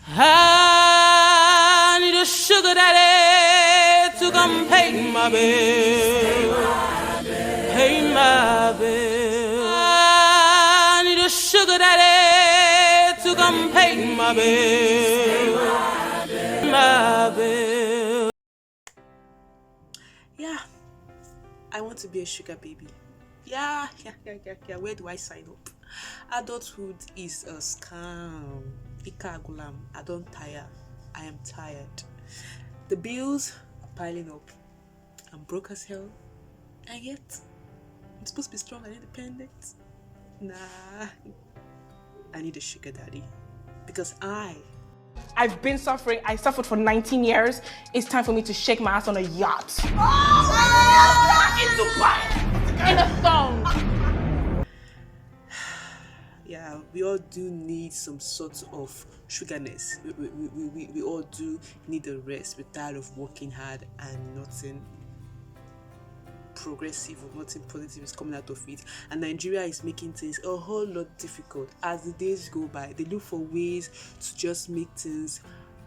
I need a sugar daddy to come pay my bill. Pay my bill. I need a sugar daddy to come pay my bill. My bill. Yeah, I want to be a sugar baby. Yeah. Where do I sign up? Adulthood is a scam. Ikagulam. I don't tire. I am tired. The bills are piling up. I'm broke as hell. And yet, I'm supposed to be strong and independent. Nah. I need a sugar daddy. Because I've been suffering. I suffered for 19 years. It's time for me to shake my ass on a yacht. In Dubai. In a thong. Yeah, we all do need some sort of sugarness. We all do need a rest. We're tired of working hard and nothing progressive or nothing positive is coming out of it. And Nigeria is making things a whole lot difficult. As the days go by, they look for ways to just make things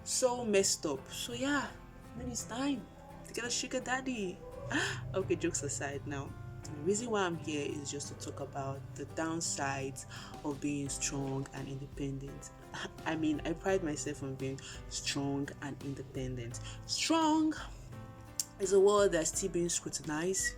so messed up. So yeah, maybe it's time to get a sugar daddy. Okay, jokes aside now. The reason why I'm here is just to talk about the downsides of being strong and independent. I mean, I pride myself on being strong and independent. Strong is a word that's still being scrutinized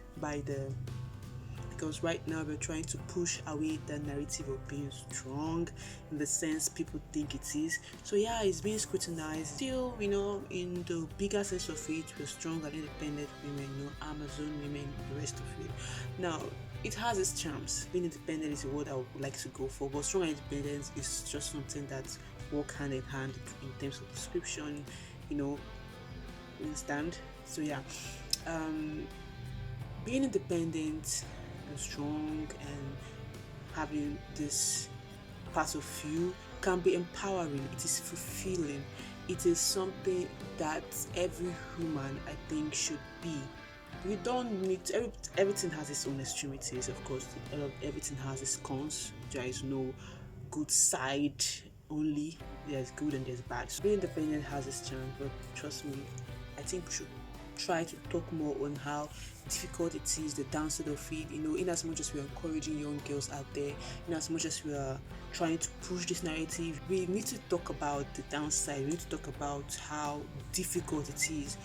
because right now we're trying to push away the narrative of being strong in the sense people think it is. So yeah, it's being scrutinized. Still, in the bigger sense of it, we're strong and independent women, Amazon women, the rest of it. Now, it has its charms. Being independent is a word I would like to go for, but strong and independent is just something that work hand in hand in terms of description, understand? So yeah, being independent and strong and having this part of you can be empowering. It is fulfilling. It is something that every human, I think, should be. We don't need to, everything has its own extremities, of course. Everything has its cons. There is no good side only. There's good and there's bad. So being independent has its charm, but trust me, I think we should try to talk more on how difficult it is, the downside of it, in as much as we are encouraging young girls out there, in as much as we are trying to push this narrative, we need to talk about the downside. We need to talk about how difficult it is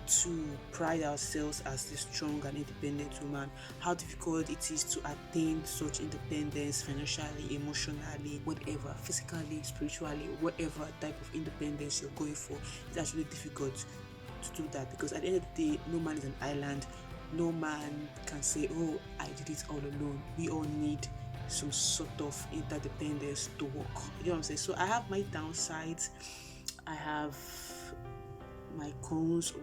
to pride ourselves as this strong and independent woman, how difficult it is to attain such independence financially, emotionally, whatever, physically, spiritually, whatever type of independence you're going for. It's actually difficult to do that, because at the end of the day, no man is an island. No man can say, oh, I did it all alone. We all need some sort of interdependence to work. You know what I'm saying? So I have my downsides, I have my cons,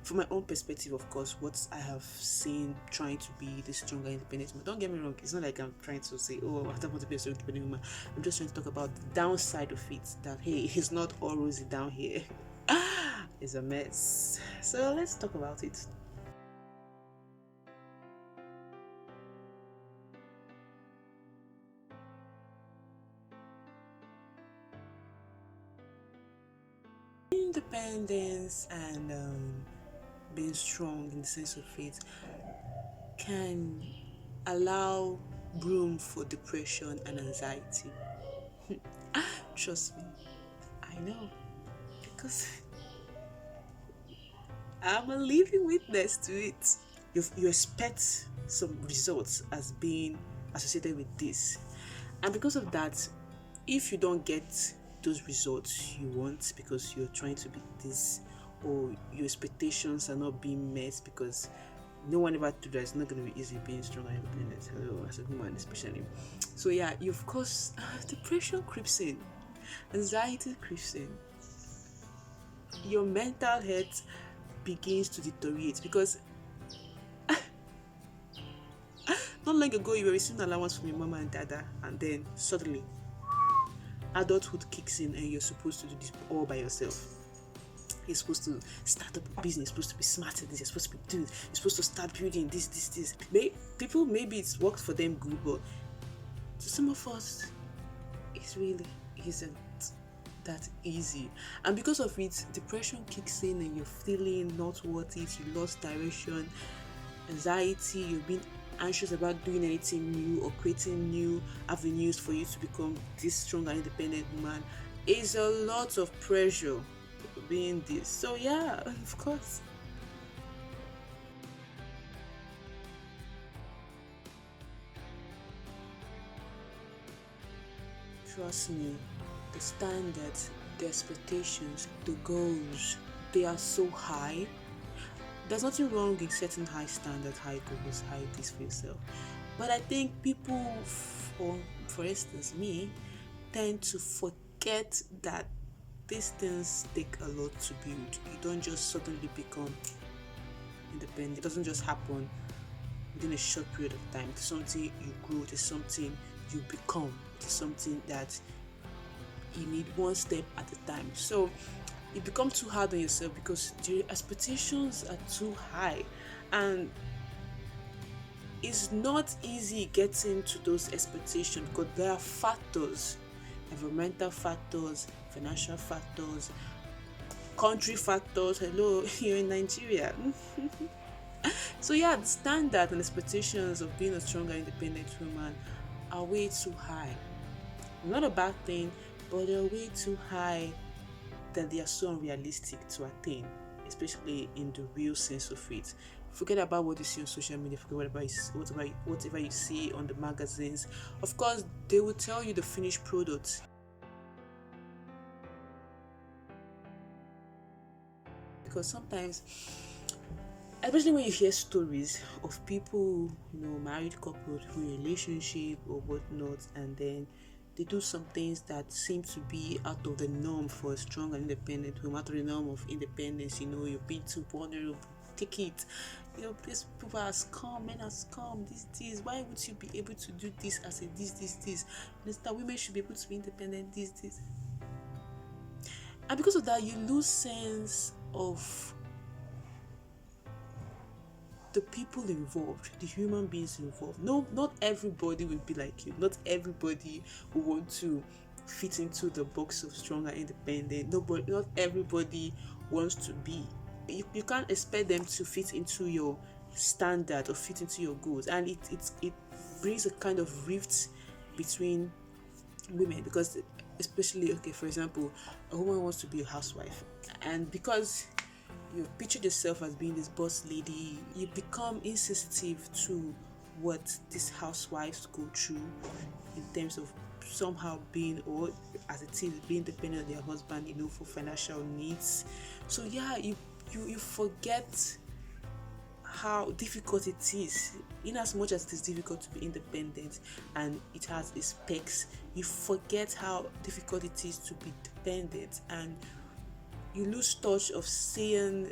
from my own perspective, of course, what I have seen trying to be this stronger independent woman. Don't get me wrong, it's not like I'm trying to say, oh, I don't want to be a strong independent woman. I'm just trying to talk about the downside of it, that hey, it's not all rosy down here. It's a mess. So let's talk about it. Independence and being strong in the sense of it can allow room for depression and anxiety. Trust me, I know, because I'm a living witness to it. You expect some results as being associated with this, and because of that, if you don't get those results you want because you're trying to be this, or your expectations are not being met, because no one ever told that it's not going to be easy being strong and independent, as a woman especially. So yeah, of course, depression creeps in, anxiety creeps in, your mental health begins to deteriorate, because not long ago you were receiving allowance from your mama and dada, and then suddenly adulthood kicks in and you're supposed to do this all by yourself. You're supposed to start up a business, you're supposed to be smart at this, you're supposed to be doing this, you're supposed to start building this. People, maybe it's worked for them good, but to some of us, it really isn't. that easy, and because of it, depression kicks in and you're feeling not worth it, you lost direction, anxiety, you're being anxious about doing anything new or creating new avenues for you to become this strong and independent woman. It's a lot of pressure being this. So yeah, of course. Trust me, the standards, the expectations, the goals, they are so high. There's nothing wrong in setting high standards, high goals, high this for yourself. But I think people, for instance, me, tend to forget that these things take a lot to build. You don't just suddenly become independent. It doesn't just happen within a short period of time. It's something you grow, it's something you become, it's something that you need one step at a time. So you become too hard on yourself because the expectations are too high, and it's not easy getting to those expectations because there are factors, environmental factors, financial factors, country factors. Hello, you're in Nigeria. So yeah, the standard and expectations of being a stronger, independent woman are way too high. Not a bad thing, but they're way too high that they are so unrealistic to attain, especially in the real sense of it. Forget about what you see on social media, forget whatever you see on the magazines. Of course, they will tell you the finished product. Because sometimes, especially when you hear stories of people, married couples who in relationship or whatnot, and then they do some things that seem to be out of the norm for a strong and independent woman, out of the norm of independence. You're being too vulnerable. Take it. These people has come, men has come, this. Why would you be able to do this as a this? That women should be able to be independent, this. And because of that, you lose sense of the people involved, the human beings involved. No, not everybody will be like you. Not everybody will want to fit into the box of strong and independent. Not everybody wants to be. You can't expect them to fit into your standard or fit into your goals, and it brings a kind of rift between women, because especially, for example, a woman wants to be a housewife, and because you've pictured yourself as being this boss lady, you become insensitive to what these housewives go through in terms of somehow being, or as it is, being dependent on their husband, for financial needs. So yeah, you forget how difficult it is. In as much as it is difficult to be independent and it has its perks, you forget how difficult it is to be dependent, and you lose touch of seeing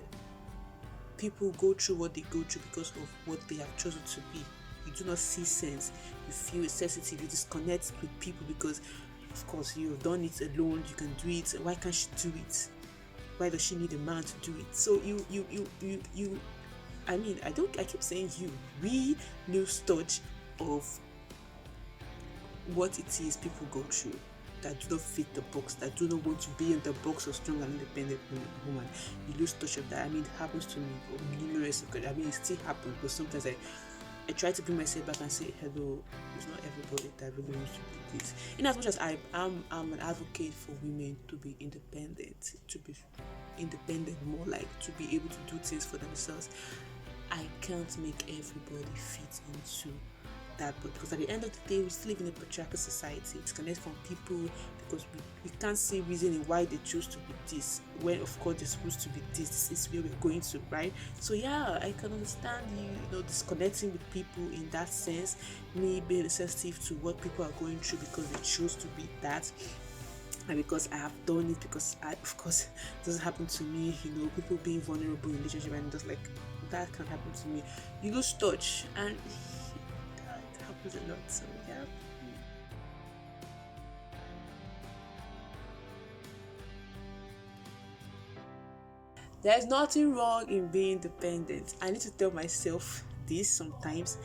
people go through what they go through because of what they have chosen to be. You do not see sense. You feel sensitive. You disconnect with people because, of course, you've done it alone. You can do it. Why can't she do it? Why does she need a man to do it? So I keep saying we lose touch of what it is people go through, that do not fit the box, that do not want to be in the box of strong and independent woman. You lose touch of that. It happens to me numerous occasions. It still happens, because sometimes I try to bring myself back and say, hello, it's not everybody that really wants to do this. In as much as I'm an advocate for women to be independent, more like to be able to do things for themselves, I can't make everybody fit into that, but because at the end of the day, we still live in a patriarchal society. It's connected from people because we can't see reason in why they choose to be this, when of course they're supposed to be this. This is where we're going to, right? So yeah, I can understand you disconnecting with people in that sense, me being sensitive to what people are going through because they choose to be that. And because I have done it, because of course it doesn't happen to me, people being vulnerable in relationship, and just like that can happen to me. You lose touch, and that happens a lot. So yeah. There's nothing wrong in being dependent. I need to tell myself this sometimes.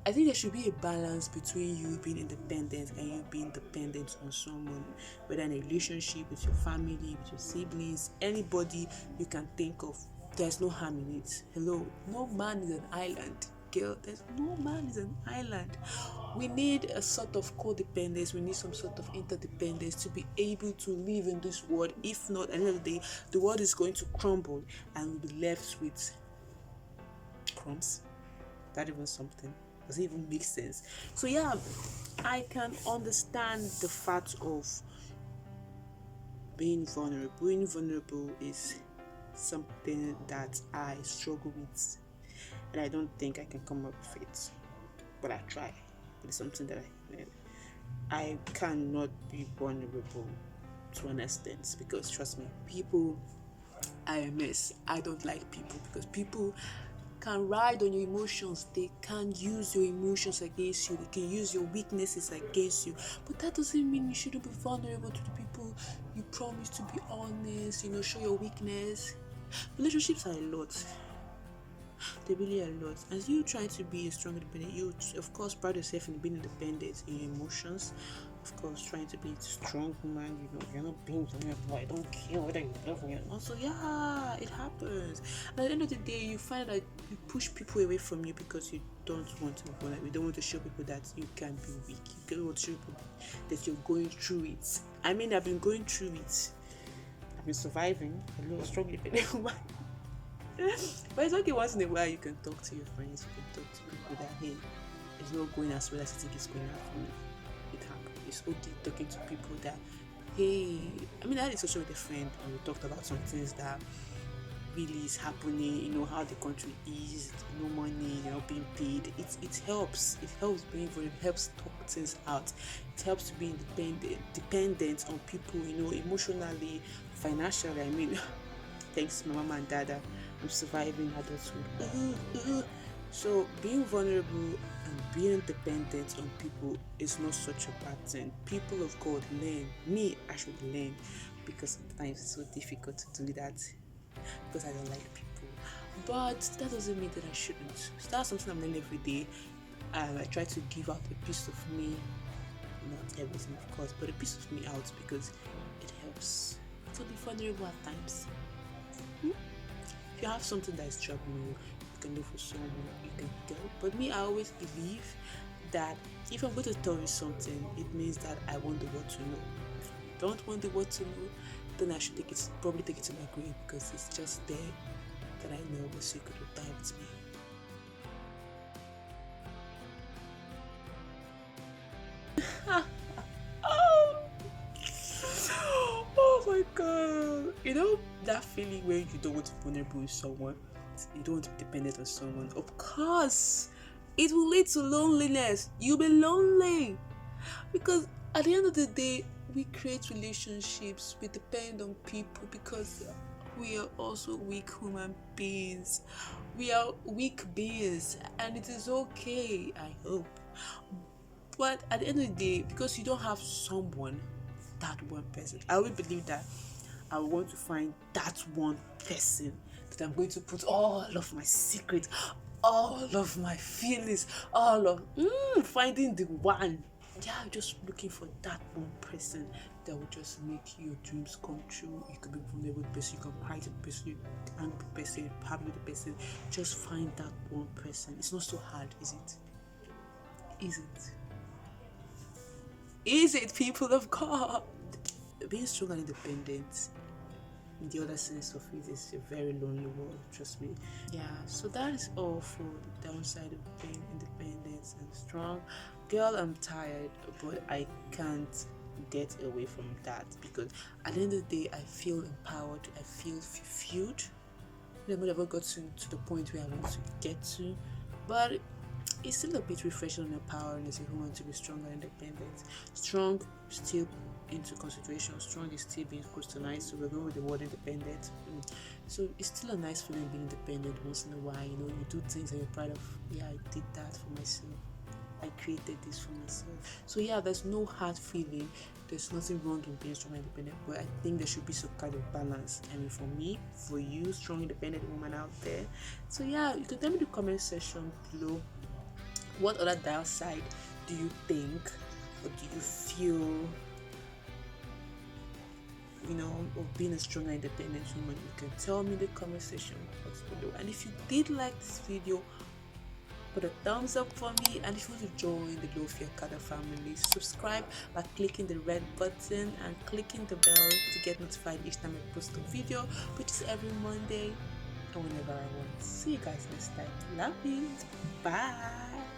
I think there should be a balance between you being independent and you being dependent on someone, whether in a relationship with your family, with your siblings, anybody you can think of. There's no harm in it. Hello, no man is an island, girl. There's no man is an island. We need a sort of codependence. We need some sort of interdependence to be able to live in this world. If not, at the end of the day, the world is going to crumble and we'll be left with crumbs. That even something. Does it even make sense? So yeah, I can understand the fact of being vulnerable. Being vulnerable is something that I struggle with, and I don't think I can come up with it, but I try. It's something that I cannot be vulnerable to an extent, because trust me, people are a mess. I don't like people, because people can ride on your emotions. They can use your emotions against you. They can use your weaknesses against you. But that doesn't mean you shouldn't be vulnerable to the people you promise to be honest, show your weakness. Relationships are a lot. They really are a lot. As you try to be a strong independent, you of course pride yourself in being independent in your emotions. Of course, trying to be a strong woman, you're not being vulnerable. I don't care whether you love me or not. So yeah, it happens. And at the end of the day, you find that you push people away from you because you don't want to be vulnerable. You don't want to show people that you can be weak. You don't want to show people that you're going through it. I mean, I've been going through it. I've been surviving. A little strong independent woman. But it's okay, once in a while you can talk to your friends, you can talk to people that, hey, it's not going as well as you think it's going out for me. It happens. It's okay talking to people that, hey, I mean, I had a discussion with a friend and we talked about some things that really is happening, how the country is, no money, being paid. It helps. It helps being very, it helps talk things out. It helps to be dependent on people, emotionally, financially. I mean, thanks to my mama and dada, I'm surviving adulthood. So being vulnerable and being dependent on people is not such a bad thing. People of God, learn. Me, I should learn, because sometimes it's so difficult to do that because I don't like people. But that doesn't mean that I shouldn't. So that's something I'm learning every day. And I try to give out a piece of me, not everything of course, but a piece of me out, because it helps to be vulnerable at times. If you have something that is troubling you, you can look for someone you can tell. But me, I always believe that if I'm going to tell you something, it means that I want the world to know. If I don't want the world to know, then I should probably take it to my grave, because it's just there that I know the secret will die with me. Oh my god, that feeling where you don't want to be vulnerable with someone, you don't want to be dependent on someone. Of course, it will lead to loneliness. You'll be lonely, because at the end of the day, we create relationships, we depend on people because we are also weak human beings. We are weak beings, and it is okay, I hope. But at the end of the day, because you don't have someone, that one person, I will believe that I want to find that one person that I'm going to put all of my secrets, all of my feelings, all of finding the one. Yeah, just looking for that one person that will just make your dreams come true. You could be vulnerable with the person, you can cry to the person, you can angry with the person, happy with the person. Just find that one person. It's not so hard, is it? Is it? Is it, people of God? Being strong and independent, in the other sense of it, is a very lonely world, trust me. Yeah, so that is all for the downside of being independent and strong. Girl, I'm tired, but I can't get away from that, because at the end of the day, I feel empowered, I feel fulfilled. I never got to the point where I want to get to, but it's still a bit refreshing and empowering as a human to be strong and independent. Strong, still into consideration. Strong is still being Christianized, so we're going with the word independent. So it's still a nice feeling being independent once in a while. You do things and you're proud of, yeah, I did that for myself. I created this for myself. So yeah, there's no hard feeling. There's nothing wrong in being strong and independent, but I think there should be some kind of balance. I mean, for me, for you, strong independent woman out there. So yeah, you can tell me in the comment section below What other downside do you think, or do you feel, of being a strong and independent woman? You can tell me in the comment section box below. And if you did like this video, put a thumbs up for me. And if you want to join the Viakada family, subscribe by clicking the red button and clicking the bell to get notified each time I post a video, which is every Monday and whenever I want. See you guys next time. Love you. Bye.